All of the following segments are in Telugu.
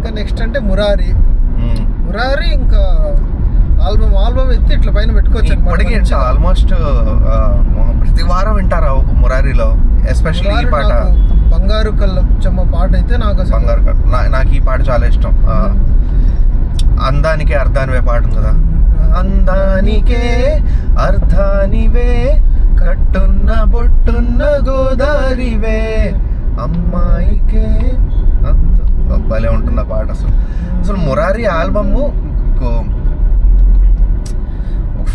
ఇంకా నెక్స్ట్ అంటే మురారి ఇంకా ఆల్బమ్ ఎత్తి ఇట్లా పైన పెట్టుకోవచ్చు. ఇప్పటికీ ఆల్మోస్ట్ ప్రతి వారం వింటారా మురారిలో? ఎస్పెషల్లీ ఈ పాట బంగారు కళ్ళ పాట అయితే నాకు నాకు ఈ పాట చాలా ఇష్టం. అందానికే అర్ధానివే పాట ఉంది కదా, అందానికే అర్ధానివే కట్టున్న బొట్టున్న గోదారివే అమ్మాయికే భలే ఉంటుంది ఆ పాట. అసలు మురారి ఆల్బమ్ ఒక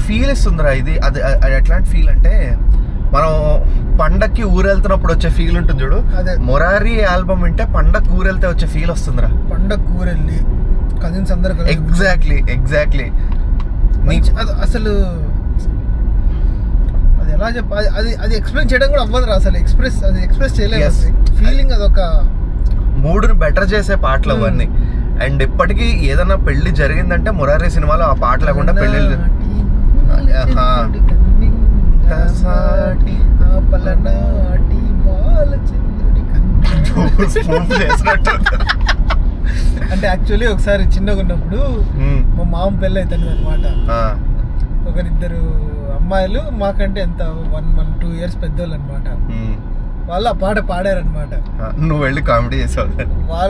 ఫీల్ ఇస్తుందిరా ఇది. అది ఎట్లాంటి ఫీల్ అంటే మనం పండక్కి ఊరెళ్తున్నప్పుడు వచ్చే ఫీల్ ఉంటుంది చూడు, మురారి ఆల్బమ్ వింటే పండక్కి ఊరెళ్తే వచ్చే ఫీల్ వస్తుందిరా. పండక్కి ఊరెళ్ళి కజిన్స్ అందరు ఎగ్జాక్ట్లీ అసలు అది ఎలా చెప్పాలి, అది ఎక్స్ప్లెయిన్ చేయడం కూడా అవ్వదురా అసలు. ఎక్స్ప్రెస్ చేయలేదు ఫీలింగ్. అదొక మూడుని బెటర్ చేసే పాటలు అవన్నీ. అండ్ ఇప్పటికీ ఏదైనా పెళ్లి జరిగిందంటే మురారి సినిమాలో ఆ పాట లేకుండా పెళ్లి అంటే యాక్చువల్లీ ఒకసారి చిన్నగా ఉన్నప్పుడు మా మామ పెళ్ళి అవుతుంది అనమాట. ఒకరిద్దరు అమ్మాయిలు మాకంటే ఎంత 1-2 years పెద్దోళ్ళు అనమాట. వాళ్ళు ఆ పాట పాడారనమాట. నువ్వు వెళ్ళి కామెడీ చేసావు.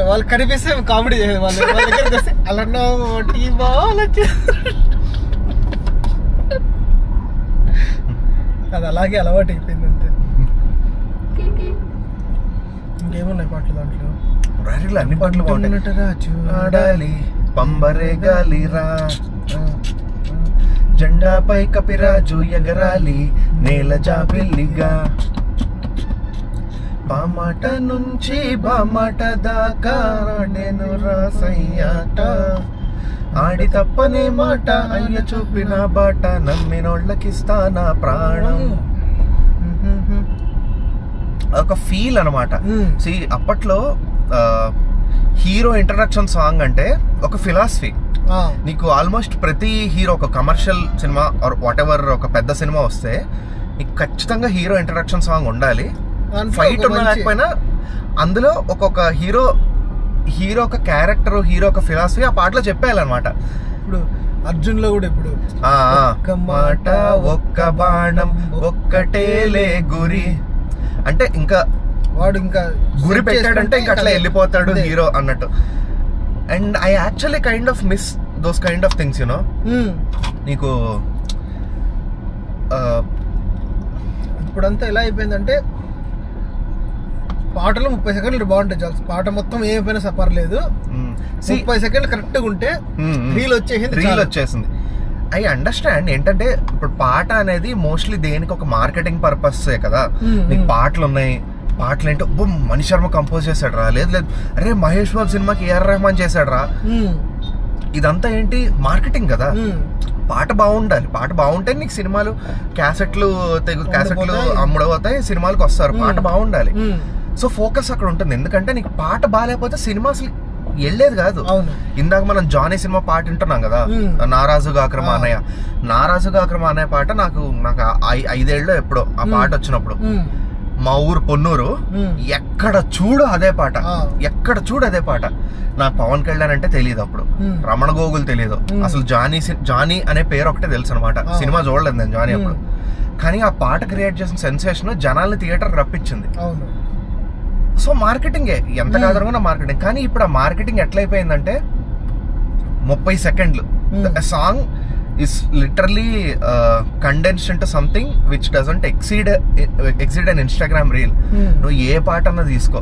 వాళ్ళు కనిపిస్తే కామెడీ చేసేది. వాళ్ళ దగ్గరికి వస్తే అలా అది అలాగే అలవాటు అయిపోయింది అంతే. ఇంకేమున్నాయి పాటలు దాంట్లో? అన్ని పాటలు బాగుంటాయి. పంబరే గాలిరా, జెండాపై కపిరాజు ఎగరాలి, నేల జాబిల్లిగా, బామాట నుంచి బామాట దాకా నేను రాసయ్యాట, ఆడి తప్పనే మాట అయ్య చూపిన బాట, నమ్మినోళ్ళకిస్తానా ప్రాణం. ఒక ఫీల్ అనమాట. అప్పట్లో హీరో ఇంట్రడక్షన్ సాంగ్ అంటే ఒక ఫిలాసఫీ. నీకు ఆల్మోస్ట్ ప్రతి హీరో ఒక commercial cinema or whatever ఒక పెద్ద సినిమా వస్తే నీకు ఖచ్చితంగా హీరో ఇంట్రడక్షన్ సాంగ్ ఉండాలి. ఫైట్ ఉన్నా లేకపోయినా అందులో ఒక్కొక్క హీరో ఒక క్యారెక్టర్, హీరో ఒక ఫిలాసఫీ ఆ పాటలో చెప్పేయాలన్నమాట. ఇప్పుడు అర్జున్ లో కూడా ఇప్పుడు ఒక్క మాట ఒక్క బాణం ఒక్కటేలే గురి అంటే ఇంకా వాడు ఇంకా గురి పెట్టాడంటే ఇంకా అట్లా వెళ్ళిపోతాడు హీరో అన్నట్టు. And I actually kind of miss those kind of things you know. నీకు ఇప్పుడంతా ఎలా అయిపోయిందంటే పాటలు 30 సెకండ్లు బాగుంటాయి చాలు. పాట మొత్తం ఏమైపోయినా పర్లేదు, 30 సెకండ్లు కరెక్ట్గా ఉంటే రీల్ వచ్చేసింది. I understand. ఏంటంటే ఇప్పుడు పాట అనేది మోస్ట్లీ దేనికి ఒక మార్కెటింగ్ పర్పసే కదా. నీకు పాటలు ఉన్నాయి, పాటలు ఏంటో మణి శర్మ కంపోజ్ చేశాడు రా, లేదు అరే మహేష్ బాబు సినిమాకి ఏఆర్ రెహమాన్ చేశాడు రా, ఇదంతా ఏంటి మార్కెటింగ్ కదా. పాట బాగుండాలి, పాట బాగుంటే నీకు సినిమాలు క్యాసెట్లు అమ్ముడవుతాయి, సినిమాలకు వస్తారు. పాట బాగుండాలి. సో ఫోకస్ అక్కడ ఉంటుంది. ఎందుకంటే నీకు పాట బాగాలేకపోతే సినిమా అసలు వెళ్ళేది కాదు. ఇందాక మనం జానీ సినిమా పాట వింటున్నాం కదా, నారాజుగా అక్రమ అన్నయ్య. నారాజుగా అక్రమ అన్నయ్య పాట నాకు 5 ఏళ్ళలో ఎప్పుడో ఆ పాట వచ్చినప్పుడు మా ఊరు పొన్నూరు, ఎక్కడ చూడు అదే పాట, ఎక్కడ చూడు అదే పాట. నాకు పవన్ కళ్యాణ్ అంటే తెలియదు అప్పుడు, రమణ గోగుల్ తెలియదు, అసలు జానీ అనే పేరు ఒకటే తెలుసు అనమాట. సినిమా చూడలేదు నేను జానీ అప్పుడు. కానీ ఆ పాట క్రియేట్ చేసిన సెన్సేషన్ జనాల్ని థియేటర్ రప్పించింది. సో మార్కెటింగే, ఎంత కాదనుకున్నా మార్కెటింగ్. కానీ ఇప్పుడు ఆ మార్కెటింగ్ ఎట్లయిపోయిందంటే 30 సెకండ్లు song is literally condensed into something which doesn't exceed an Instagram reel. నువ్వు ఏ పాట అన్నా తీసుకో,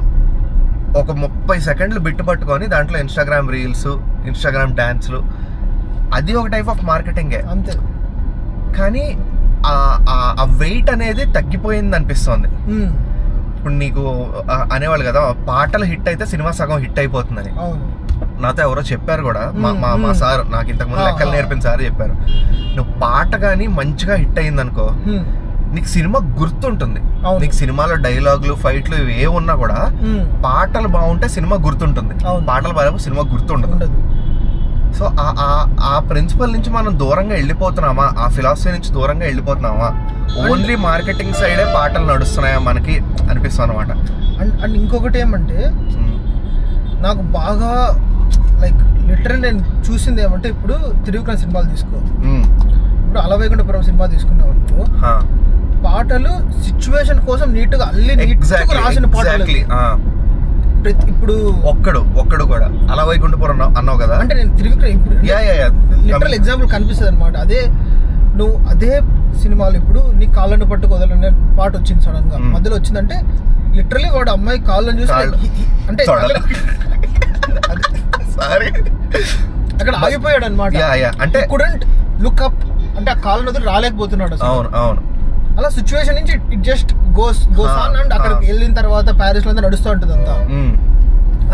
ఒక 30 సెకండ్లు బిట్టు పట్టుకొని దాంట్లో ఇన్స్టాగ్రామ్ రీల్స్, ఇన్స్టాగ్రామ్ డాన్స్లు, అది ఒక టైప్ ఆఫ్ మార్కెటింగే అంతే. కానీ ఆ వెయిట్ అనేది తగ్గిపోయింది అనిపిస్తుంది. ఇప్పుడు నీకు అనేవాళ్ళు కదా, పాటలు హిట్ అయితే సినిమా సగం హిట్ అయిపోతుందని. నాతో ఎవరో చెప్పారు కూడా, మా సార్, నాకు ఇంతకుముందు లెక్కలు నేర్పిన సార్ చెప్పారు, నువ్వు పాట కానీ మంచిగా హిట్ అయింది అనుకో, నీకు సినిమా గుర్తుంటుంది. నీకు సినిమాలో డైలాగులు, ఫైట్లు ఇవి ఏ ఉన్నా కూడా పాటలు బాగుంటే సినిమా గుర్తుంటుంది, పాటలు బాగా సినిమా గుర్తుండదు. సో ఆ ప్రిన్సిపల్ నుంచి మనం దూరంగా వెళ్ళిపోతున్నామా, ఆ ఫిలాసఫీ నుంచి దూరంగా వెళ్ళిపోతున్నామా, ఓన్లీ మార్కెటింగ్ సైడే పాటలు నడుస్తున్నాయా మనకి అనిపిస్తుంది అనమాట. అండ్ ఇంకొకటి ఏమంటే, నాకు బాగా లైక్ లిటరల్ నేను చూసింది ఏమంటే ఇప్పుడు త్రివిక్రమ్ సినిమాలు తీసుకో, ఇప్పుడు అలవైకుంఠపురం సినిమా తీసుకున్నావు అనుకో, పాటలు సిచ్యువేషన్ కోసం నీట్ గా అల్లి నీట్ రాసిన పాటలు. ఇప్పుడు ఒక్కడు కూడా అలవైకుంఠపురం అన్నావు కదా, అంటే నేను త్రివిక్రమ్ ఇప్పుడు లిటరల్ ఎగ్జాంపుల్ కనిపిస్తుంది అనమాట. అదే నువ్వు అదే సినిమాలు ఇప్పుడు నీ కాళ్ళను పట్టుకోదలనే పాట వచ్చింది సడన్ గా మధ్యలో వచ్చిందంటే లిటరలీ వాడు అమ్మాయి కాళ్ళని చూసి అంటే అక్కడ ఆగిపోయాడు అనమాట. అంటే కుడెంట్ లుక్ అప్, అంటే ఆ కాళ్ళ వదిలి రాలేకపోతున్నాడు. అవును, అలా సిచ్యువేషన్ నుంచి it just goes on. And అక్కడికి వెళ్ళిన తర్వాత ప్యారిస్ లో నడుస్తూ ఉంటుంది అంతా.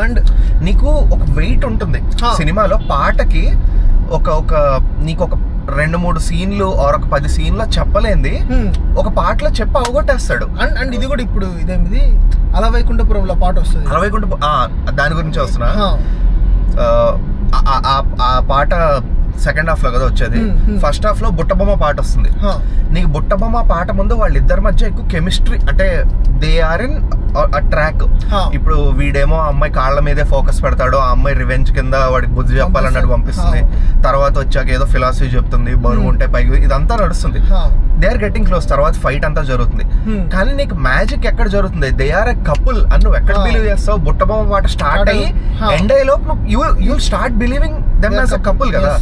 అండ్ నీకు ఒక వెయిట్ ఉంటుంది సినిమాలో, పాటకి ఒక నీకు ఒక 2-3 సీన్లు ఆర్ ఒక 10 సీన్లో చెప్పలేంది ఒక పాటలో చెప్పి అవగొట్టేస్తాడు. అండ్ ఇది కూడా ఇప్పుడు ఇదేమిది అలవైకుంఠపురంలో పాట వస్తుంది, దాని గురించి వస్తున్నా. ఆ పాట సెకండ్ హాఫ్ లో కదా వచ్చేది. ఫస్ట్ హాఫ్ లో బుట్టబొమ్మ పాట వస్తుంది. నీకు బుట్టబొమ్మ పాట ముందు వాళ్ళిద్దరి మధ్య ఎక్కువ కెమిస్ట్రీ, అంటే దే ఆర్ ఇన్ ట్రాక్. ఇప్పుడు వీడేమో అమ్మాయి కాళ్ళ మీదే ఫోకస్ పెడతాడు, ఆ అమ్మాయి రివెంజ్ కింద వాడికి బుద్ధి చెప్పాలన్నట్టు పంపిస్తుంది. తర్వాత వచ్చాక ఏదో ఫిలాసఫీ చెప్తుంది, బరువు ఉంటే పైకి, ఇదంతా నడుస్తుంది. They are getting close. తర్వాత ఫైట్ అంతా జరుగుతుంది. కానీ నీకు మ్యాజిక్ ఎక్కడ జరుగుతుంది? దే ఆర్ ఎ కపుల్ అని నువ్వు ఎక్కడ బిలీవ్ చేస్తావు? బుట్టబొమ్మ పాట స్టార్ట్ అయ్యి ఎండ్ అయ్యే లోపు you start believing them as a couple కదా.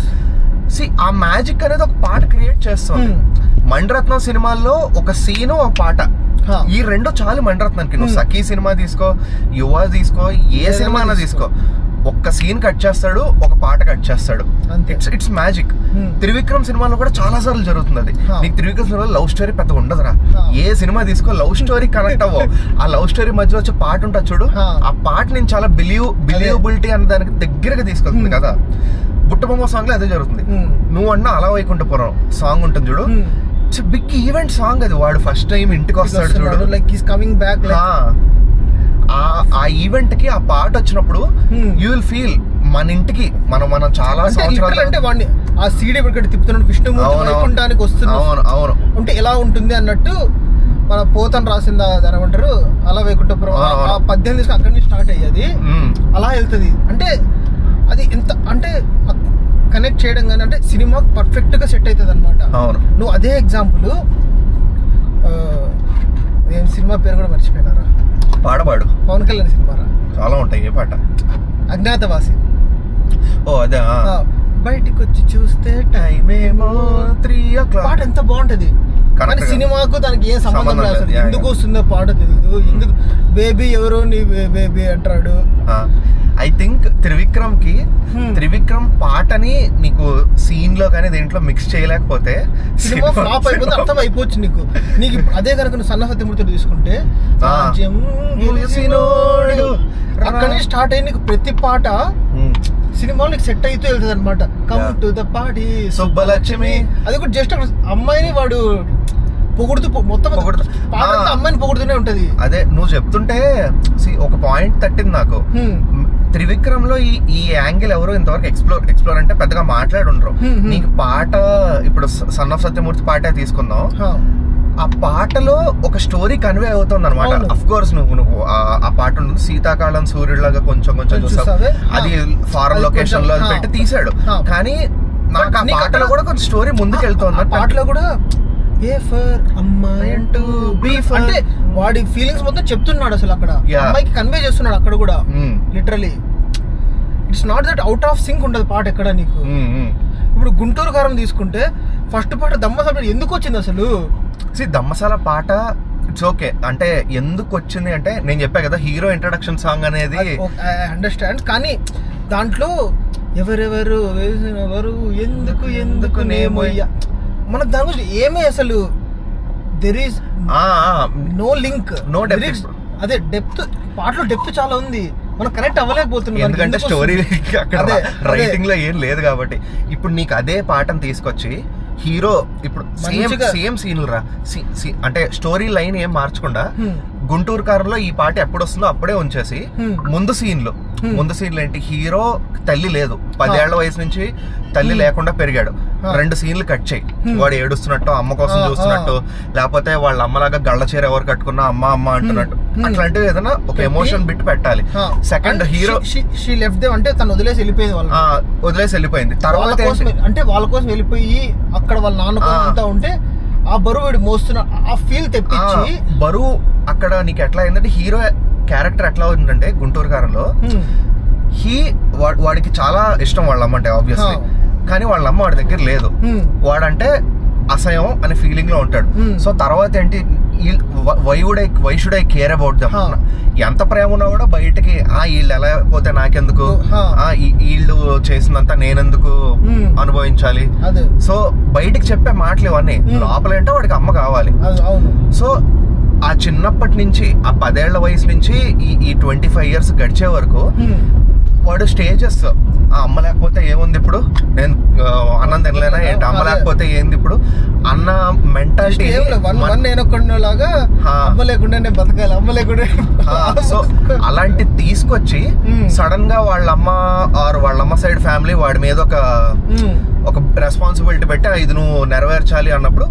ఆ మ్యాజిక్ అనేది ఒక పాట క్రియేట్ చేస్తుంది. మణిరత్నం సినిమాల్లో ఒక సీను ఒక పాట, ఈ రెండు చాలు మణిరత్నానికి. నువ్వు సఖీ సినిమా తీసుకో, యువ తీసుకో, ఏ సినిమా అన్నా తీసుకో, ఒక్క సీన్ కట్ చేస్తాడు, ఒక పాట కట్ చేస్తాడు. It's magic. త్రివిక్రమ్ సినిమాలో కూడా చాలా సార్లు జరుగుతుంది అది. నీకు త్రివిక్రమ్ సినిమాలో లవ్ స్టోరీ పెద్దగా ఉండదురా, ఏ సినిమా తీసుకో లవ్ స్టోరీ కనెక్ట్ అవ్వవు. ఆ లవ్ స్టోరీ మధ్యలో వచ్చే పాట ఉంటుంది చూడు, ఆ పాట నేను చాలా బిలీవబిలిటీ అనే దానికి దగ్గరగా తీసుకెళ్తుంది కదా. బుట్టబొమ్మ సాంగ్ లో అదే జరుగుతుంది. నువ్వు అన్నా అలవైకుంఠపురం సాంగ్ ఉంటుంది చూడు, ఇట్స్ బిగ్ ఈవెంట్ సాంగ్ అది. వాడు ఫస్ట్ టైం ఇంటికి వస్తాడు చూడు, లైక్ హీస్ కమింగ్ బ్యాక్. ఆ ఈవెంట్ కి ఆ పాట వచ్చినప్పుడు యూ విల్ ఫీల్ మన ఇంటికి మనం చాలా సంవత్సరాలు అంటే వాడిని ఆ సీడీ ఇక్కడ తిప్పుతున్నాడు, కృష్ణమూర్తి వైకుంఠానికి వస్తున్నాడు. అవును, అంటే ఎలా ఉంటుంది అన్నట్టు మన పోతన్ రాసింది దాని ఏమంటారు అలవైకుంఠపురం. ఆ 18 అక్కడి నుంచి స్టార్ట్ అయ్యేది, అలా వెళ్తుంది. అంటే అది ఎంత అంటే కనెక్ట్ చేయడం కానీ, అంటే సినిమా పర్ఫెక్ట్ గా సెట్ అవుతుంది అనమాట. నువ్వు అదే ఎగ్జాంపుల్, ఏం సినిమా పేరు కూడా మర్చిపోయినారా? పాడబాడు, పవన్ కళ్యాణ్ సినిమారా, చాలా ఉంటాయి. ఏ పాట? అజ్ఞాతవాసి. ఓ అదే, బయటికి వచ్చి చూస్తే టైం ఏమో 3 o'clock. పాట ఎంత బాగుంటది, కానీ సినిమాకు దానికి ఏం సంబంధం లేదు. ఎందుకు వస్తుందో పాట తెలియదు. ఎందుకు బేబీ ఎవరో నీ బేబీ అంటాడు. ఐ థింక్ త్రివిక్రమ్ పాటని నీకు సీన్ లో కానీ దేంట్లో మిక్స్ చేయలేకపోతే సినిమా ఫ్లాప్ అయిపోతే అర్థం అయిపోవచ్చు నీకు. అదే కనుక నువ్వు సన్న సత్యమూర్తి తీసుకుంటే అక్కడి నుంచి స్టార్ట్ అయ్యి నీకు ప్రతి పాట సినిమాలో నీకు సెట్ అయితే వెళ్తుంది అనమాట. Come to the party Subbalakshmi, అది కూడా జస్ట్ అమ్మాయిని వాడు పొగుడుతూ మొత్తం అమ్మాయిని పొగుడుతూనే ఉంటది. అదే నువ్వు చెప్తుంటే ఒక పాయింట్ తట్టింది నాకు. త్రివిక్రమ్ లో ఈ యాంగిల్ ఎవరు ఇంతవరకు ఎక్స్ప్లోర్ అంటే పెద్దగా మాట్లాడుండ్రు. నీకు పాట ఇప్పుడు సన్ ఆఫ్ సత్యమూర్తి పాటే తీసుకుందాం, ఆ పాటలో ఒక స్టోరీ కన్వే అవుతుంది అనమాట. అఫ్ కోర్స్ నువ్వు ఆ పాట ఉంటుంది, శీతాకాలం సూర్యుడిలాగా కొంచెం చూసావు, అది ఫారెన్ లొకేషన్ లో పెట్టి తీసాడు. కానీ నాకు ఆ పాటలో కూడా కొంచెం స్టోరీ ముందుకు వెళ్తుంది. పాటలో కూడా ఏ ఫర్ అమ్మాయి అంటూ బి ఫర్ అంటే వాడి ఫీలింగ్స్ మొత్తం చెప్తున్నాడు అసలు. అక్కడ అమ్మాయికి కన్వే చేస్తున్నాడు అక్కడ కూడా literally. It's not that out of sync ఉండదు పాట ఎక్కడ నీకు. ఇప్పుడు గుంటూరు కారం తీసుకుంటే ఫస్ట్ పాట దమ్మసాల ఎందుకు వచ్చింది అసలు? దమ్మసాల పాట ఇట్స్ ఓకే, అంటే ఎందుకు వచ్చింది అంటే నేను చెప్పా కదా, హీరో ఇంట్రడక్షన్ సాంగ్ అనేది అండర్స్టాండ్. కానీ దాంట్లో ఎవరెవరు వేసినవరు ఎందుకు నేమయ్యా, మనకు దాని గురించి ఏమీ అసలు there is no link, no depth. అదే డెప్త్, పాటలో డెప్త్ చాలా ఉంది, మనం కనెక్ట్ అవ్వలేకపోతున్నాం ఎందుకంటే స్టోరీ అక్కడ రైటింగ్ లో ఏం లేదు కాబట్టి. ఇప్పుడు నీకు అదే పాటను తీసుకొచ్చి హీరో ఇప్పుడు సేమ్ సీన్ రా, అంటే స్టోరీ లైన్ ఏం మార్చకుండా గుంటూరు కారంలో ఈ పాట ఎప్పుడు వస్తుందో అప్పుడే ఉంచేసి ముందు సీన్లు ఏంటి, హీరో తల్లి లేదు, 10 ఏళ్ల వయసు నుంచి తల్లి లేకుండా పెరిగాడు, 2 సీన్లు కట్ చేయి, వాడు ఏడుస్తున్నట్టు, అమ్మ కోసం చూస్తున్నట్టు, లేకపోతే వాళ్ళ అమ్మలాగా గళ్ళ చీర ఎవరు కట్టుకున్నా అమ్మ అమ్మ అంటున్నట్టు, అట్లాంటివి ఏదైనా ఒక ఎమోషన్ బిట్ పెట్టాలి. సెకండ్ హీరో అంటే తను వదిలేసి వెళ్ళిపోయింది తర్వాత అంటే వాళ్ళ కోసం వెళ్ళిపోయి అక్కడ వాళ్ళ నాన్న ఉంటే ఆ బరువు మోస్తున్న ఆ ఫీల్ తెప్పించి, బరువు అక్కడ నీకు ఎట్లా అయిందంటే హీరో క్యారెక్టర్ ఎట్లా ఉందంటే గుంటూరు కారంలో వాడికి చాలా ఇష్టం వాళ్ళ అమ్మ అంటే ఆబ్వియస్లీ, కానీ వాళ్ళ అమ్మ వాడి దగ్గర లేదు, వాడంటే అసహ్యం అనే ఫీలింగ్ లో ఉంటాడు. సో తర్వాత ఏంటి, why should I care about them, ఎంత ప్రేమ ఉన్నా కూడా బయటకి వీళ్ళు ఎలా పోతే నాకెందుకు, వీళ్ళు చేసినంత నేనెందుకు అనుభవించాలి, సో బయటికి చెప్పే మాటలు ఇవన్నీ, లోపలేంటో వాడికి అమ్మ కావాలి. సో ఆ చిన్నప్పటి నుంచి ఆ 10 ఏళ్ల వయసు నుంచి ఈ 25 years గడిచే వరకు వాడు స్టేజెస్, అమ్మ లేకపోతే ఏముంది ఇప్పుడు, నేను అన్నం తినలేనా ఏంటి, అమ్మ లేకపోతే ఏంది ఇప్పుడు అన్న మెంటాలిటీ, లాగా అమ్మ లేకుండా నేను బతకాలి, అమ్మ లేకుండా. సో అలాంటి తీసుకొచ్చి సడన్ గా వాళ్ళ అమ్మ సైడ్ ఫ్యామిలీ వాడి మీద ఒక రెస్పాన్సిబిలిటీ పెట్టి ఇది నువ్వు నెరవేర్చాలి అన్నప్పుడు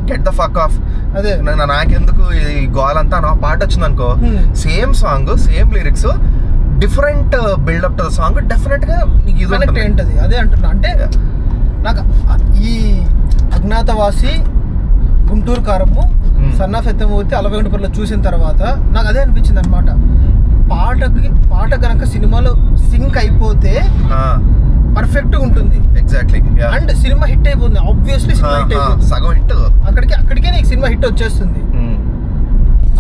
గెట్ ద ఫక్ ఆఫ్, అదే నాకెందుకు ఈ గోలంతా నా పాట వచ్చింది అనుకో, same song same lyrics different buildup to the song, definite గా నీకు ఇది ఏంటది. అదే అంటున్నా, అంటే నాకు ఈ అజ్ఞాతవాసి, గుంటూరు కారము, సన్ ఆఫ్ ఎత్తమూర్తి, అలవేంటపల్లిలో చూసిన తర్వాత నాకు అదే అనిపించింది అనమాట. పాట కనుక సినిమాలో సింక్ అయిపోతే పర్ఫెక్ట్ గా ఉంటుంది. ఎగ్జాక్ట్లీ. అండ్ సినిమా హిట్ అయిపోతుంది, ఆబ్వియస్లీ సినిమా హిట్ అయిపోతుంది, సగం హిట్ అక్కడికే నీకు సినిమా హిట్ వచ్చేస్తుంది.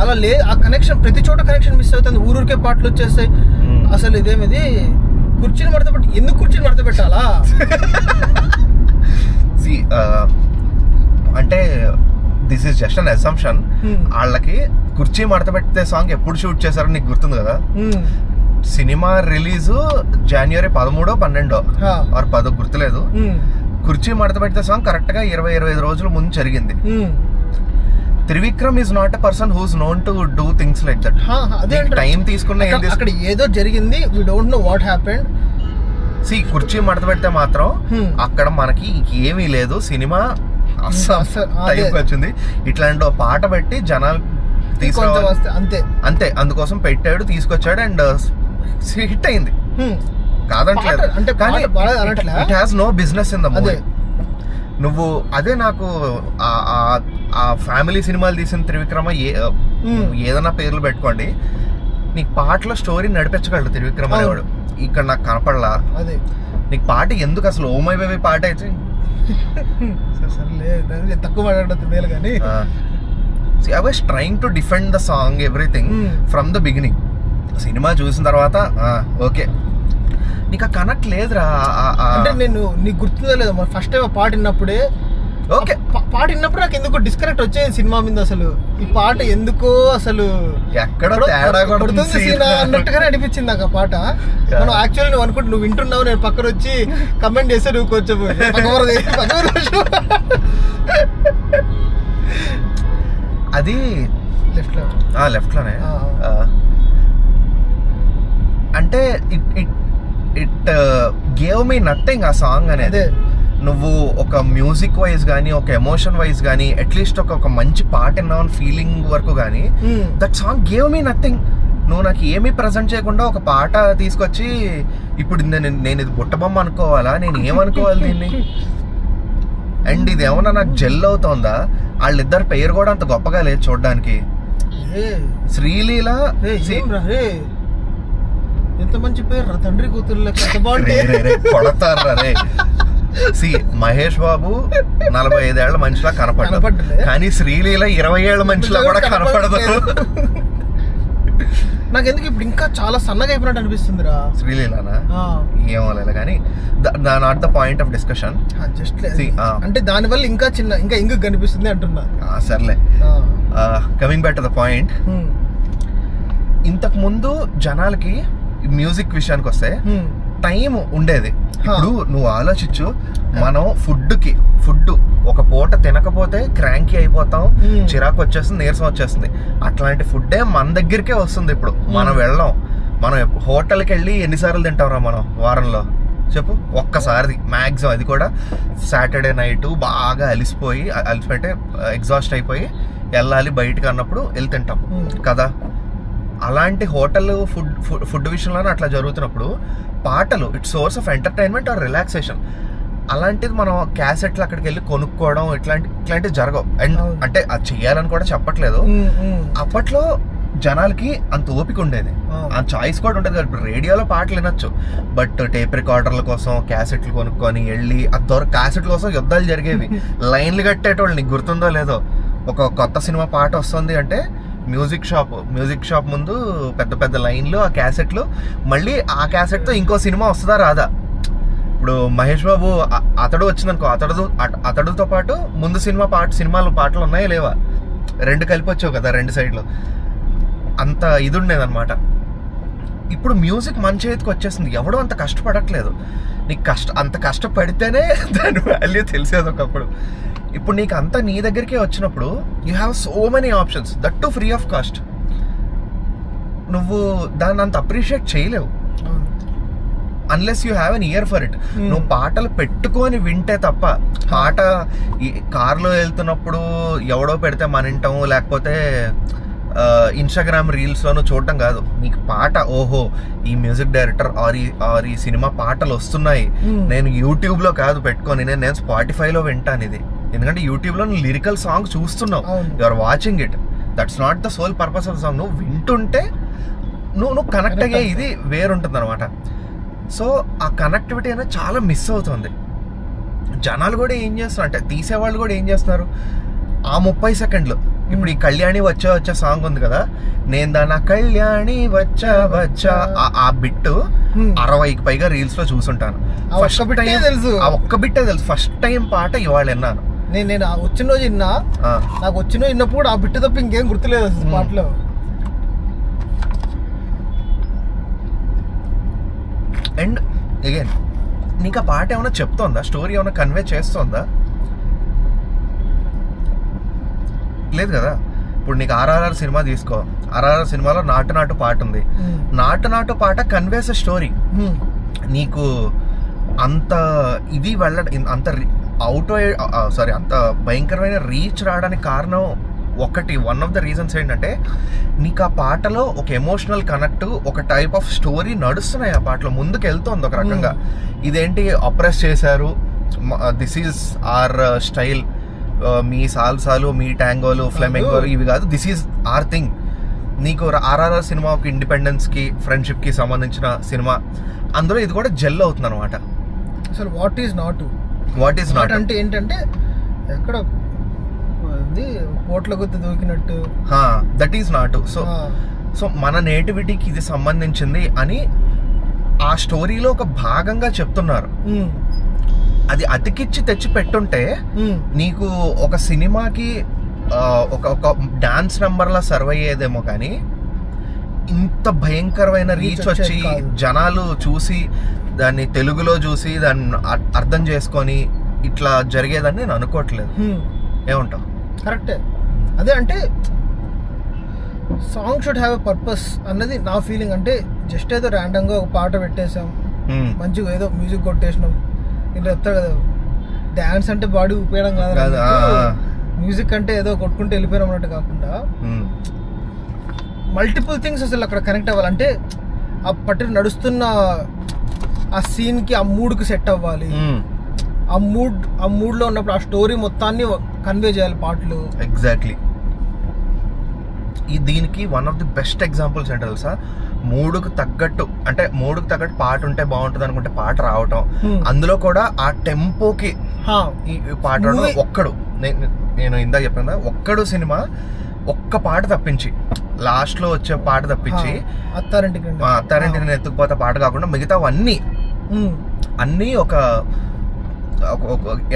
అలా లేదు, ఆ కనెక్షన్ ప్రతి చోట కనెక్షన్ మిస్ అవుతుంది, ఊరూరికే పాటలు వచ్చేస్తాయి. అసలు ఇదేమిది కుర్చీని మడత పెట్టి, ఎందుకు కుర్చీని మడత పెట్టాలా? అంటే this is just an assumption. వాళ్ళకి కుర్చీ మడత పెట్టే సాంగ్ ఎప్పుడు షూట్ చేశారో నీకు గుర్తుంది కదా? సినిమా రిలీజ్ January 13, 12 ఆర్ 10 గుర్తులేదు. కుర్చీ మడత పెట్టే సాంగ్ కరెక్ట్ గా 20-25 రోజుల ముందు జరిగింది. Trivikram is not a person who's known to do things like that. Time తీసుకున్న అక్కడ ఏదో జరిగింది, we don't know what happened. కుర్చీ మడత పెడితే మాత్రం అక్కడ మనకి ఏమీ లేదు, సినిమా టైంకి వచ్చింది, ఇట్లాంటి పాట పెట్టి జనాలు అంతే అంతే అందుకోసం పెట్టాడు, తీసుకొచ్చాడు అండ్ హిట్ అయింది, కాదంటలేదు. It has no business in the movie. నువ్వు అదే నాకు ఆ ఫ్యామిలీ సినిమాలు తీసిన త్రివిక్రమ ఏదైనా పేర్లు పెట్టుకోండి, నీకు పాటలో స్టోరీ నడిపించగలడు త్రివిక్రమ అనేవాడు. ఇక్కడ నాకు కనపడలా. నీకు పాట ఎందుకు అసలు ఓ మై బేబీ పాట అయితే తక్కువ మాట్లాడదు కానీ I was trying to defend the song everything from the beginning. Cinema చూసిన తర్వాత ఓకే నీకు ఆ కనెక్ట్ లేదురా. అంటే నేను నీకు గుర్తుందో లేదో మరి ఫస్ట్ టైం ఆ పాట విన్నప్పుడే, ఓకే పాట విన్నప్పుడు నాకు ఎందుకో డిస్కనెక్ట్ వచ్చేది సినిమా మీద. అసలు ఈ పాట ఎందుకో అసలు ఎక్కడ తేడా కొడుతుంది అన్నట్టుగానే అనిపించింది నాకు ఆ పాట. మనం యాక్చువల్లీ నువ్వు అనుకుంటే నువ్వు వింటున్నావు, నేను పక్కన వచ్చి కమెంట్ చేస్తే నువ్వు కొంచెం అది లెఫ్ట్ లోనే. అంటే ఇట్ గేవ్ మీ నథింగ్ ఆ సాంగ్ అనేది. నువ్వు ఒక మ్యూజిక్ వైజ్ గానీ, ఒక ఎమోషన్ వైజ్ గానీ, అట్లీస్ట్ ఒక మంచి పాట విన్నావు ఫీలింగ్ వరకు గానీ, that song gave me nothing. నువ్వు నాకు ఏమీ ప్రజెంట్ చేయకుండా ఒక పాట తీసుకొచ్చి ఇప్పుడు నేను ఇది బుట్టబొమ్మ అనుకోవాలా, నేను ఏమనుకోవాలి దీన్ని? అండ్ ఇది ఏమన్నా నాకు జెల్ అవుతుందా? వాళ్ళిద్దరు పేరు కూడా అంత గొప్పగా లేదు చూడడానికి. శ్రీలీల ఎంత మంచి పేరు, తండ్రి కూతురు కొడతారా రే. మహేష్ బాబు 45 ఏళ్ల మనిషిలా కనపడ్డా, కానీ శ్రీలీల 20 ఏళ్ల మనిషిలా కూడా కనపడదు. నాకెందుకు ఇప్పుడు ఇంకా చాలా సన్నగా అయిపోయినట్టు అనిపిస్తుందిరా శ్రీలీలనా? ఏమో లేదు కానీ not the point of discussion. Just అంటే దానివల్ల ఇంకా ఇంక కనిపిస్తుంది అంటున్నా. సర్లే, coming back to the point. ఇంతకు ముందు జనాలకి మ్యూజిక్ విషయానికి వస్తే టైం ఉండేది. ఇప్పుడు నువ్వు ఆలోచించు, మనం ఫుడ్ ఒక పూట తినకపోతే క్రాంకీ అయిపోతాం, చిరాకు వచ్చేస్తుంది, నీరసం వచ్చేస్తుంది. అట్లాంటి ఫుడ్డే మన దగ్గరికే వస్తుంది. ఇప్పుడు మనం వెళ్ళాం, మనం హోటల్కి వెళ్ళి ఎన్నిసార్లు తింటాంరా మనం వారంలో చెప్పు? ఒక్కసారి మ్యాక్సిమం, అది కూడా సాటర్డే నైట్ బాగా అలిసిపోయి ఎగ్జాస్ట్ అయిపోయి వెళ్ళాలి బయటకు అన్నప్పుడు వెళ్ళి తింటాం కదా. అలాంటి హోటల్ ఫుడ్ విషయంలోనే అట్లా జరుగుతున్నప్పుడు పాటలు it's source of entertainment are relaxation. అలాంటిది మనం క్యాసెట్లు అక్కడికి వెళ్ళి కొనుక్కోవడం ఇట్లాంటివి జరగవు. అండ్ అంటే అది చెయ్యాలని కూడా చెప్పట్లేదు. అప్పట్లో జనాలకి అంత ఓపిక ఉండేది, ఆ చాయిస్ కూడా ఉండేది. ఇప్పుడు రేడియోలో పాటలు వినొచ్చు, బట్ టేప్ రికార్డర్ల కోసం క్యాసెట్లు కొనుక్కొని వెళ్ళి క్యాసెట్ల కోసం యుద్ధాలు జరిగేవి. లైన్లు కట్టేటోళ్ళు, నీకు గుర్తుందో లేదో, ఒక కొత్త సినిమా పాట వస్తుంది అంటే మ్యూజిక్ షాప్ ముందు పెద్ద లైన్లు, ఆ క్యాసెట్లు, మళ్ళీ ఆ క్యాసెట్తో ఇంకో సినిమా వస్తుందా రాదా. ఇప్పుడు మహేష్ బాబు అతడు వచ్చిందనుకో, అతడుతో పాటు ముందు సినిమాలు పాటలు ఉన్నాయా లేవా, రెండు కలిపి వచ్చావు కదా రెండు సైడ్లో. అంత ఇది ఉండేదన్నమాట. ఇప్పుడు మ్యూజిక్ మన చేతికి వచ్చేసింది, ఎవడో అంత కష్టపడట్లేదు. నీకు అంత కష్టపడితేనే దాని వాల్యూ తెలిసేది ఒకప్పుడు. ఇప్పుడు నీకు అంతా నీ దగ్గరికే వచ్చినప్పుడు you have so many options, that to free of cost. నువ్వు దాన్ని అంత అప్రిషియేట్ చేయలేవు unless you have an year for it. నువ్వు పాటలు పెట్టుకొని వింటే తప్ప, పాట కార్లో వెళ్తున్నప్పుడు ఎవడో పెడితే మన వింటాం, లేకపోతే ఇన్స్టాగ్రామ్ రీల్స్లోనూ చూడటం కాదు. నీకు పాట, ఓహో ఈ మ్యూజిక్ డైరెక్టర్ ఆర్ ఈ సినిమా పాటలు వస్తున్నాయి, నేను యూట్యూబ్లో కాదు పెట్టుకొని, నేను స్పాటిఫైలో వింటాను ఇది. ఎందుకంటే యూట్యూబ్లో నువ్వు లిరికల్ సాంగ్ చూస్తున్నావు, you are watching it, that's not the sole purpose of the song. నువ్వు వింటుంటే నువ్వు కనెక్ట్ అయ్యే ఇది వేరుంటుంది అనమాట. సో ఆ కనెక్టివిటీ అనేది చాలా మిస్ అవుతుంది. జనాలు కూడా ఏం చేస్తున్నారు అంటే, తీసేవాళ్ళు కూడా ఏం చేస్తున్నారు, ఆ 30 సెకండ్లు, ఇప్పుడు ఈ కళ్యాణి వచ్చా సాంగ్ ఉంది కదా, నేను దాని కళ్యాణి వచ్చా ఆ బిట్ 60కి పైగా రీల్స్ లో చూసుంటాను. ఒక్క బిట్టే తెలుసు. ఫస్ట్ టైం పాట ఇవాళ విన్నాను నేను. వచ్చిన రోజు విన్నా, నాకు వచ్చిన రోజు విన్నప్పుడు ఆ బిట్ తప్ప ఇంకేం గుర్తులేదు అసలు పాటలో. అండ్ అగైన్ నీకు ఆ పాట ఏమైనా చెప్తోందా, స్టోరీ ఏమైనా కన్వే చేస్తోందా? లేదు కదా. ఇప్పుడు నీకు ఆర్ఆర్ఆర్ సినిమా తీసుకో, ఆర్ఆర్ఆర్ సినిమాలో నాటు పాట ఉంది. నాటు పాట కన్వేస్ స్టోరీ. నీకు అంత ఇది అంత అంత భయంకరమైన రీచ్ రావడానికి కారణం వన్ ఆఫ్ ద రీజన్స్ ఏంటంటే, నీకు ఆ పాటలో ఒక ఎమోషనల్ కనెక్ట్, ఒక టైప్ ఆఫ్ స్టోరీ నడుస్తున్నాయి ఆ పాటలో, ముందుకు వెళ్తుంది ఒక రకంగా. ఇదేంటి అప్రెస్ చేశారు, దిస్ ఈజ్ ఆర్ స్టైల్, మీ సాల్సాలు, మీ ట్యాంగోలు, ఫ్లెమెంగోలు ఇవి కాదు, దిస్ ఈజ్ ఆర్ థింగ్. నీకు ఆర్ఆర్ఆర్ సినిమా ఒక ఇండిపెండెన్స్ కి, ఫ్రెండ్షిప్ కి సంబంధించిన సినిమా, అందులో ఇది కూడా జెల్ అవుతుంది అనమాట. అసలు వాట్ ఈజ్ నాట్ అంటే ఏంటంటే, ఎక్కడ కోట్ల గుర్తు దూకినట్టు, దట్ ఈజ్ నాట్. సో మన నేటివిటీకి ఇది సంబంధించింది అని ఆ స్టోరీలో ఒక భాగంగా చెప్తున్నారు. అది అతికిచ్చి తెచ్చి పెట్టుంటే నీకు ఒక సినిమాకి ఒక డాన్స్ నెంబర్ లా సర్వ్ అయ్యేదేమో, కానీ ఇంత భయంకరమైన రీచ్ వచ్చి జనాలు చూసి దాన్ని తెలుగులో చూసి దాన్ని అర్థం చేసుకొని ఇట్లా జరిగేదని నేను అనుకోవట్లేదు. ఏమంటావు? కరెక్టే. అదే అంటే song should have a purpose అన్నది నా ఫీలింగ్. అంటే జస్ట్ ఏదో ర్యాండమ్గా ఒక పాట పెట్టేసాం, మంచిగా ఏదో మ్యూజిక్ కొట్టేసినాం, నేను చెప్తా కదా, డాన్స్ అంటే బాడీ ఉపయోగం కాదు, మ్యూజిక్ అంటే ఏదో కొట్టుకుంటే వెళ్ళిపోయినాం అన్నట్టు కాకుండా మల్టిపుల్ థింగ్స్ అసలు అక్కడ కనెక్ట్ అవ్వాలంటే ఆ పట్టు నడుస్తున్న ఆ సీన్కి, ఆ మూడ్కి సెట్ అవ్వాలి. ఆ మూడ్లో ఉన్నప్పుడు ఆ స్టోరీ మొత్తాన్ని కన్వే చేయాలి పాటలు. ఎగ్జాక్ట్లీ. దీనికి one of the best examples ఏంటో తెలుసా, మూడుకు తగ్గట్టు పాట ఉంటే బాగుంటుంది అనుకుంటే పాట రావటం, అందులో కూడా ఆ టెంపోకి ఈ పాట ఒక్కడు, నేను ఇందాక చెప్పిన ఒక్కడు సినిమా ఒక్క పాట తప్పించి, లాస్ట్ లో వచ్చే పాట తప్పించి, అత్తారింటికి నేను ఎత్తుకుపోతా పాట కాకుండా మిగతావన్నీ ఒక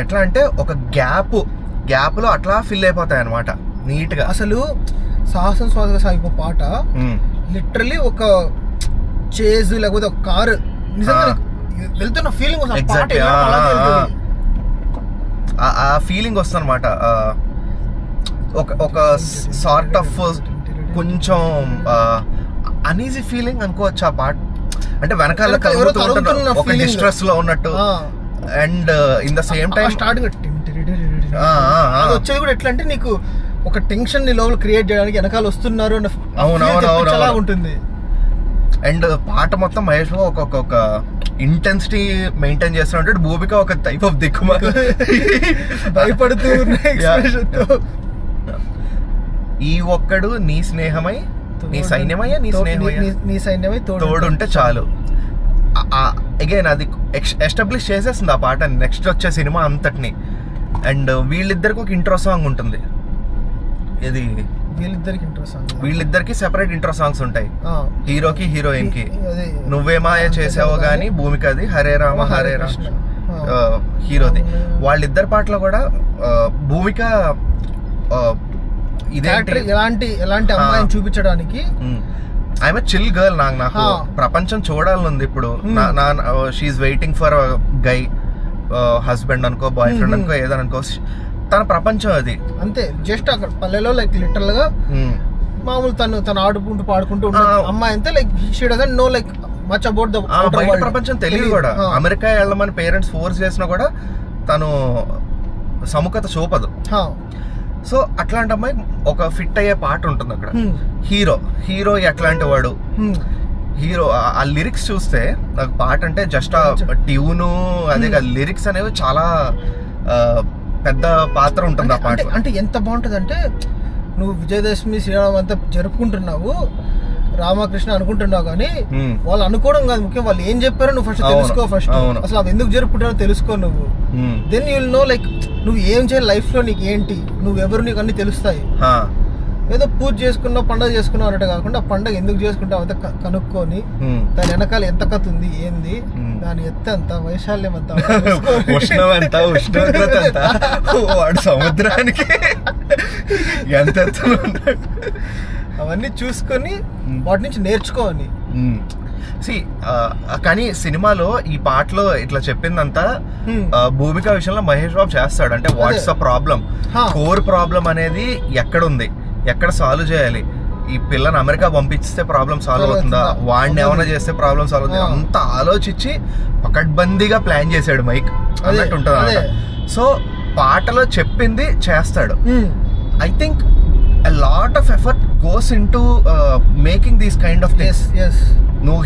ఎట్లా అంటే ఒక గ్యాప్ లో అట్లా ఫిల్ అయిపోతాయి అనమాట నీట్ గా. అసలు సాహసం శ్వాసగా సాగిపో పాట లిటరలీ ఒక చేజ్ లేకపోతే ఒక కారు నిజంగా వెళ్తున్న ఫీలింగ్ ఆ ఫీలింగ్ వస్తుంది అనమాట. ఒక సార్ట్ ఆఫ్ కొంచెం అనీజీ ఫీలింగ్ అనుకోవచ్చు ఆ పాట. అంటే వెనకాల ఒక డిస్ట్రెస్ లో ఉన్నట్టు and in the same time starting వచ్చేది కూడా ఎట్లా అంటే నీకు ఒక టెన్షన్ ని లోపల క్రియేట్ చేయడానికి వెనకాల వస్తున్నారు అలా ఉంటుంది. అండ్ పాట మొత్తం మహేష్ బాబు ఒక ఇంటెన్సిటీ మెయింటైన్ చేస్తున్నట్టు, భూమిక ఒక టైప్ ఆఫ్ దిక్కుమా భయపడుతూ ఈ ఒక్కడు నీ స్నేహమై నీ సైన్యమయ్యా నీ సైన్యమై తోడుంటే చాలు. అగైన్ అది ఎస్టాబ్లిష్ చేసేస్తుంది ఆ పాట నెక్స్ట్ వచ్చే సినిమా అంతటిని. అండ్ వీళ్ళిద్దరికి ఒక ఇంట్రో సాంగ్ ఉంటుంది. ఇది వీళ్ళిద్దరికి సెపరేట్ ఇంట్రో సాంగ్స్ ఉంటాయి, హీరోకి హీరోయిన్ కి. నువ్వే మాయ చేసావో గానీ భూమికది, హరే రామ హరే రామ హీరోది. వాళ్ళిద్దరి పాటలో కూడా భూమిక ఎలాంటి అమ్మాయిని చూపించడానికి ఐఎమ్ చిల్ గర్ల్. నాకు ప్రపంచం చూడాలనుంది ఇప్పుడు. She's waiting for guy, husband అనుకో బాయ్ ఫ్రెండ్ అనుకో ఏదని అనుకో, తన ప్రపంచం అది అంతే. జస్ట్ అక్కడ పల్లెలో లైక్ లిటరల్ గా మామూలు తను ఆడుకుంటూ పాడుకుంటూ అమ్మాయి అంతే. Like she doesn't know like much about the బయట ప్రపంచం తెలియదు కూడా. అమెరికా వెళ్ళమని పేరెంట్స్ ఫోర్స్ చేసినా కూడా తను సముఖత చూపదు. సో అట్లాంటి అమ్మాయి ఒక ఫిట్ అయ్యే పాట ఉంటుంది అక్కడ. హీరో ఎట్లాంటి వాడు, హీరో ఆ లిరిక్స్ చూస్తే నాకు పాట అంటే జస్ట్ ఆ ట్యూను అదే కాదు, లిరిక్స్ అనేవి చాలా పెద్ద పాత్ర ఉంటుంది ఆ పాట. అంటే ఎంత బాగుంటుంది అంటే నువ్వు విజయదశమి శ్రీరామ్ అంతా జరుపుకుంటున్నావు, రామకృష్ణ అనుకుంటున్నావు, కానీ వాళ్ళు అనుకోవడం కాదు ముఖ్యం, వాళ్ళు ఏం చెప్పారో నువ్వు ఫస్ట్ తెలుసుకో. ఫస్ట్ అసలు అవి ఎందుకు జరుపుకుంటారో తెలుసుకో నువ్వు. Then you will know like నువ్వు ఏం చేయాలి లైఫ్ లో, నీకు ఏంటి, నువ్వెవరు, నీకు అన్ని తెలుస్తాయి. ఏదో పూజ చేసుకున్నావు పండుగ చేసుకున్నావు అన్నట్టు కాకుండా ఆ పండుగ ఎందుకు చేసుకుంటావు అంతా కనుక్కొని దాని వెనకాల ఎంత కథ ఉంది, ఏంది, దాని ఎత్తు ఎంత, వైశాల్యం ఎంత, ఉష్ణోగ్రత ఎంత, వాడు సముద్రానికి ఎంత అవన్నీ చూసుకొని వాటి నుంచి నేర్చుకోవాలి. కానీ సినిమాలో ఈ పాటలో ఇట్లా చెప్పిందంతా భూమిక విషయంలో మహేష్ బాబు చేస్తాడు. అంటే what's the problem, core problem అనేది ఎక్కడుంది, ఎక్కడ సాల్వ్ చేయాలి, ఈ పిల్లని అమెరికా పంపిస్తే ప్రాబ్లం సాల్వ్ అవుతుందా, వాడిని ఏమైనా చేస్తే ప్రాబ్లం సాల్వ్ అవుతుందా, అంతా ఆలోచించి పకడ్బందీగా ప్లాన్ చేశాడు మైక్ అన్నట్టు ఉంటుంది అన్నమాట. సో పాటలో చెప్పింది చేస్తాడు. I think a lot of effort goes into making these kind of things. Yes. నువ్వు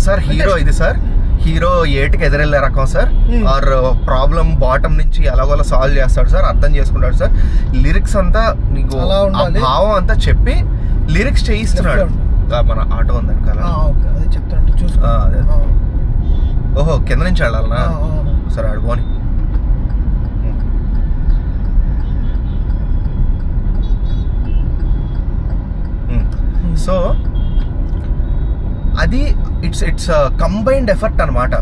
సార్ హీరో ఇది సార్, హీరో ఏటికి ఎదురెళ్ళే రకం సార్, ఆర్ ప్రాబ్లం బాటమ్ నుంచి ఎలాగోలా సాల్వ్ చేస్తాడు సార్, అర్థం చేసుకుంటాడు సార్, లిరిక్స్ అంతా నీకు ఆ భావం అంతా చెప్పి లిరిక్స్ చేయిస్తున్నాడు. మన ఆటో ఉందని కదా, ఓహో కింద నుంచి వెళ్ళాలనా సరే ఆడుకోని. సో అది ఇట్స్ కంబైన్డ్ ఎఫర్ట్ అనమాట.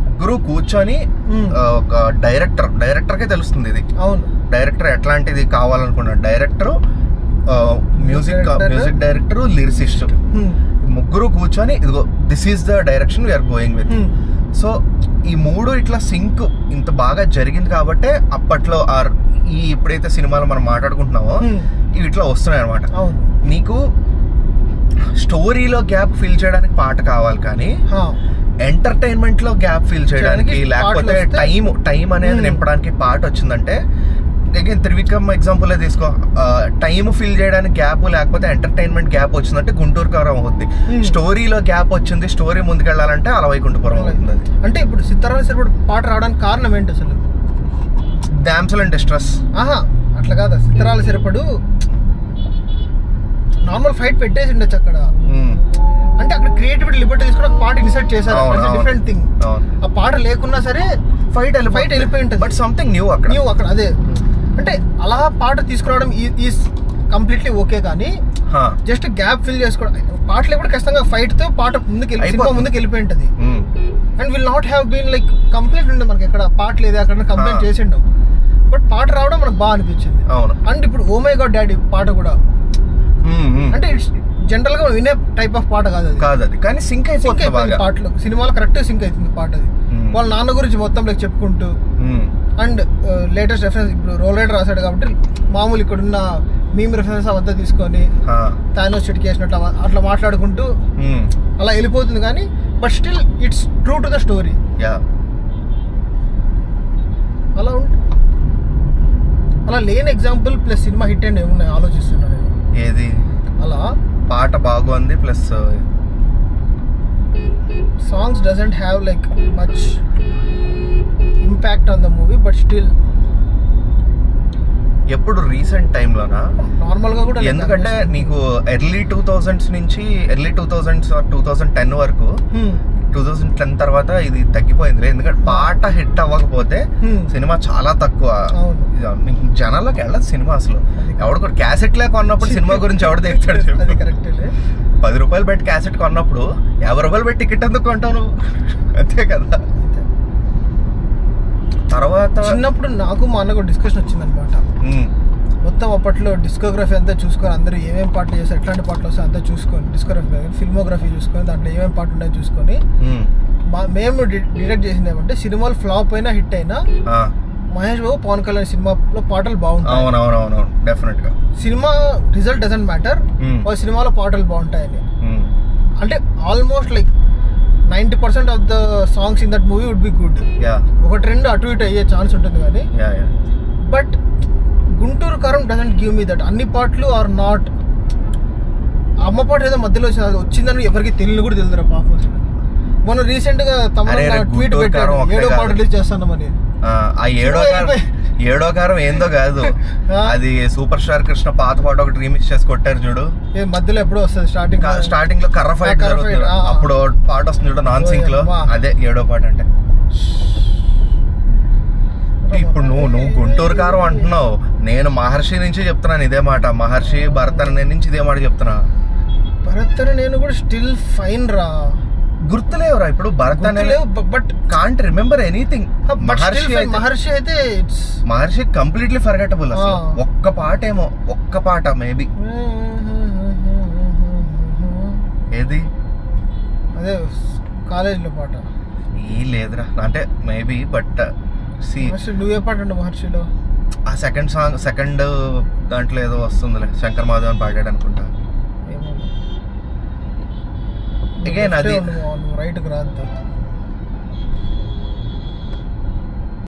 ముగ్గురు కూర్చొని ఒక డైరెక్టర్కే తెలుస్తుంది ఇది. డైరెక్టర్ ఎట్లాంటిది కావాలనుకున్నాడు, డైరెక్టర్, మ్యూజిక్ డైరెక్టర్, లిరిసిస్ట్, ముగ్గురు కూర్చొని ఇదిగో this is the direction we are going with. So ఈ మూడు ఇట్లా సింక్ ఇంత బాగా జరిగింది కాబట్టే అప్పట్లో ఈ ఎప్పుడైతే సినిమాలు మనం మాట్లాడుకుంటున్నామో ఇవి ఇట్లా వస్తున్నాయి అనమాట. నీకు స్టోరీలో గ్యాప్ ఫిల్ చేయడానికి పాట కావాలి, కానీ ఎంటర్టైన్మెంట్ లో గ్యాప్ ఫిల్ చేయడానికి లేకపోతే టైం అనేది నింపడానికి పాట వచ్చిందంటే, త్రివిక్రమ్ ఎగ్జాంపుల్ తీసుకో, టైం ఫిల్ చేయడానికి గ్యాప్ లేకపోతే ఎంటర్టైన్మెంట్ గ్యాప్ వచ్చిందంటే గుంటూరు కారం అవుతుంది. స్టోరీలో గ్యాప్ వచ్చింది, స్టోరీ ముందుకెళ్ళాలంటే అలవైకుంఠపురం అవుతుంది. అంటే ఇప్పుడు సితారా సరిపడు పాట రావడానికి కారణం ఏంటి అసలు? Damsel and distress. అట్లా కాదా, సితారాల సరిపడు నార్మల్ ఫైట్ పెట్టేసి ఉండొచ్చు అక్కడ. అంటే అక్కడ క్రియేటివిటీ లిబర్టీ తీసుకుని ఒక పాట ఇన్సర్ట్ చేశారు, డిఫరెంట్ థింగ్. ఆ పాట లేకున్నా సరే ఫైట్ వెళ్ళిపోయి ఉంటుంది, బట్ సంథింగ్ న్యూ అక్కడ. అదే అంటే అలా పాట తీసుకురావడం ఈజ్ కంప్లీట్లీ ఓకే, కానీ జస్ట్ గ్యాప్ ఫిల్ చేసుకోవడం, పాటలు ఎప్పుడు ఖచ్చితంగా ఫైట్ తో పాట సినిమా ముందుకు వెళ్ళిపోయి ఉంటుంది. And will not have been like complete ఉండదు మనకి, ఎక్కడ పాట లేదు అక్కడ కంప్లైంట్ చేసిండు, బట్ పాట రావడం మనకు బాగా అనిపించింది. అండ్ ఇప్పుడు ఓ మై గాడ్ డాడీ పాట కూడా అంటే జనరల్ గా వినే టైప్ ఆఫ్ పాట కాదు అది, కానీ సింక్ అయిపోతుంది పాటలు, సినిమాలో కరెక్ట్ సింక్ అవుతుంది పాట అది. వాళ్ళ నాన్న గురించి మొత్తం లైక్ చెప్పుకుంటూ అండ్ లేటెస్ట్ రెఫరెన్స్ ఇప్పుడు రోల్ రైడర్ రాశాడు కాబట్టి మామూలు ఇక్కడున్న మీమ్ రెఫరెన్స్ అవంతా తీసుకొని తానో చిటికేసినట్టు అట్లా మాట్లాడుకుంటూ అలా వెళ్ళిపోతుంది కానీ but still it's true to the story. అలా అలా లేని example plus cinema hit and ఏమున్నాయి ఆలోచిస్తున్నాను నేను. ఏది అలా పాట బాగుంది plus songs doesn't have like much impact on the movie but still ఎప్పుడు రీసెంట్ టైంలోనా నార్మల్గా కూడా ఎందుకంటే నీకు ఎర్లీ 2000s నుంచి ఎర్లీ 2000s 2010 వరకు 2010 తర్వాత ఇది తగ్గిపోయింది. ఎందుకంటే పాట హిట్ అవ్వకపోతే సినిమా చాలా తక్కువ. జనాల్లోకి వెళ్ళదు సినిమా అసలు. ఎవడు కూడా క్యాసెట్ లే కొన్నప్పుడు సినిమా గురించి ఎవడు తెస్తాడు? 10 రూపాయలు పెట్టి క్యాసెట్ కొన్నప్పుడు 50 రూపాయలు పెట్టి టికెట్ ఎందుకు కొంటాను? అంతే కదా. తర్వాత చిన్నప్పుడు నాకు మా అన్నకు డిస్కషన్ వచ్చిందనమాట. మొత్తం అప్పట్లో డిస్కోగ్రఫీ అంతా చూసుకొని అందరూ ఏమేమి పాటలు చేస్తారు, ఎట్లాంటి పాటలు వస్తాయి అంతా చూసుకొని, డిస్కోగ్రఫీ ఫిల్మోగ్రఫీ చూసుకొని దాంట్లో ఏమేమి పాటలు ఉన్నాయో చూసుకొని మేము డిటెక్ట్ చేసింది ఏమంటే సినిమాలు ఫ్లాప్ అయినా హిట్ అయినా మహేష్ బాబు పవన్ కళ్యాణ్ సినిమాలో పాటలు బాగుంటాయి. సినిమా రిజల్ట్ డజంట్ మ్యాటర్, వాళ్ళ సినిమాలో పాటలు బాగుంటాయని. అంటే almost like 90% of the songs in that movie would be good. ఒక ట్రెండ్ అటు ఇటు అయ్యే ఛాన్స్ ఉంటుంది కానీ బట్ గుంటూరు కారం డజంట్ గివ్ మీ దట్. అన్ని పాటలు ఆర్ నాట్. అమ్మ పాట ఏదో మధ్యలో వచ్చిందని ఎవరికి తెలియని కూడా తెలుదురా పాపం. మొన్న రీసెంట్ గా తమిళ ట్వీట్ పెట్టారు 7వ పాట రిలీజ్ చేస్తామని. ఏడో కారం ఏందో కాదు, అది సూపర్ స్టార్ కృష్ణ పాత పాట ఒకటి రీమిక్స్ చేసి కొట్టారు చూడు. మధ్యలో ఎప్పుడో వస్తుంది స్టార్టింగ్ లో కర్ర ఫైట్ అప్పుడు పాట వస్తుంది చూడు నాన్ సింక్ లో, అదే 7వ పాట అంటే. ఇప్పుడు నువ్వు గుంటూరు కారం అంటున్నావు, నేను మహర్షి నుంచి చెప్తున్నాను ఇదే మాట. మహర్షి భరత్ నుంచి ఇదే మాట చెప్తున్నా. భరత్ నేను కూడా స్టిల్ ఫైన్ రా, గుర్తులేవురా ఇప్పుడు Bharat but can't remember anything. Maharshi అయితే మహర్షి కంప్లీట్లీ ఫర్గెటబుల్. ఒక్క పాట ఏమో, ఒక్క పాట మేబీ. ఏది అదే కాలేజీలో పాట ఈ లేదురా అంటే మేబీ. బట్ నువ్వే పాట అండి మహర్షిలో? ఆ సెకండ్ దాంట్లో ఏదో వస్తుందిలే, శంకర్ మాధవ్ అని పాడాడు అనుకుంటా. అగైన్ అది రైట్ కి రాదు.